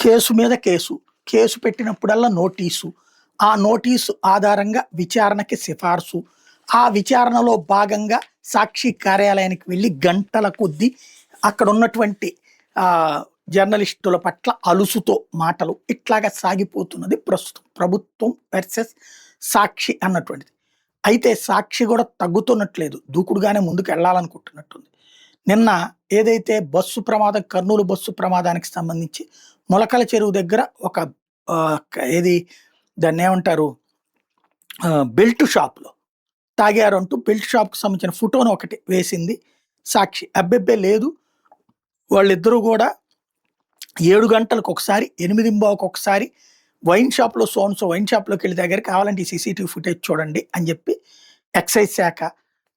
Case మీద case. Case పెట్టినప్పుడల్లా notice. ఆ నోటీసు ఆధారంగా విచారణకి సిఫార్సు. ఆ విచారణలో భాగంగా సాక్షి కార్యాలయానికి వెళ్ళి గంటల కొద్దీ అక్కడున్నటువంటి జర్నలిస్టుల పట్ల అలుసుతో మాటలు ఇట్లాగా సాగిపోతున్నది ప్రస్తుతం. ప్రభుత్వం వర్సెస్ సాక్షి అన్నటువంటిది. అయితే సాక్షి కూడా తగ్గుతున్నట్లేదు. దూకుడుగానే ముందుకు వెళ్ళాలనుకుంటున్నట్టుంది. నిన్న ఏదైతే బస్సు ప్రమాదం, కర్నూలు బస్సు ప్రమాదానికి సంబంధించి మొలకల చెరువు దగ్గర ఒక ఏది దాన్నేమంటారు బెల్ట్ షాప్‌లో తాగారంటూ బెల్ట్ షాప్‌కి సంబంధించిన ఫోటోను ఒకటి వేసింది సాక్షి. అబ్బెబ్బే లేదు. వాళ్ళిద్దరూ గూడా 7 గంటలకు ఒకసారి, 8:15కి ఒకసారి వైన్ షాప్‌లో సో అండ్ సో వైన్ షాప్‌లోకెళ్ళి తాగారు. కావాలంటే ఈ సీసీటీవీ ఫుటేజ్ చూడండి అని చెప్పి ఎక్సైజ్ శాఖ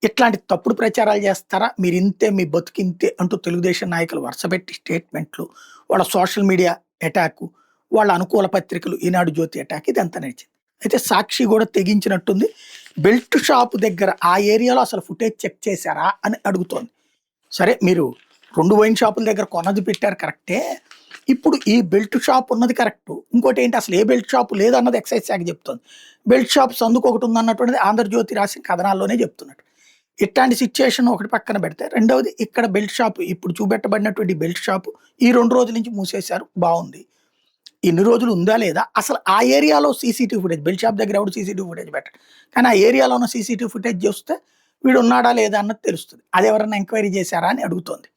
ఇట్లాంటి తప్పుడు ప్రచారాలు చేస్తారా? మీరింతే, మీ బతుకింతే అంటూ తెలుగుదేశం నాయకులు వరుసపెట్టి స్టేట్మెంట్లు, వాళ్ళ సోషల్ మీడియా అటాకు, వాళ్ళ అనుకూల పత్రికలు ఈనాడు, జ్యోతి అటాక్ ఇదంతా నడిచింది. అయితే సాక్షి కూడా తెగించినట్టుంది. బెల్ట్ షాప్ దగ్గర ఆ ఏరియాలో అసలు ఫుటేజ్ చెక్ చేశారా అని అడుగుతోంది. సరే, మీరు 2 వైన్ షాపుల దగ్గర కొన్నది పెట్టారు కరెక్టే. ఇప్పుడు ఈ బెల్ట్ షాప్ ఉన్నది కరెక్టు. ఇంకోటి ఏంటి, అసలు ఏ బెల్ట్ షాప్ లేదన్నది ఎక్సైజ్ శాఖ చెప్తోంది. బెల్ట్ షాప్ సందుకు ఒకటి ఉందన్నటువంటిది ఆంధ్రజ్యోతి రాసిన కథనాల్లోనే చెప్తున్నట్టు. ఇట్లాంటి సిచ్యుయేషన్ ఒకటి పక్కన పెడితే, రెండవది ఇక్కడ బెల్ట్ షాప్ ఇప్పుడు చూపెట్టబడినటువంటి బెల్ట్ షాపు ఈ 2 రోజుల నుంచి మూసేశారు. బాగుంది. ఇన్ని రోజులు ఉందా లేదా, అసలు ఆ ఏరియాలో సీసీటీవీ ఫుటేజ్, బెల్ట్ షాప్ దగ్గర ఎవడు సీసీటీవీ ఫుటేజ్ పెట్టాడు, కానీ ఆ ఏరియాలో ఉన్న సీసీటీవీ ఫుటేజ్ చూస్తే వీడు ఉన్నాడా లేదా అన్నది తెలుస్తుంది. అది ఎవరన్నా ఎంక్వైరీ చేశారా అని అడుగుతోంది.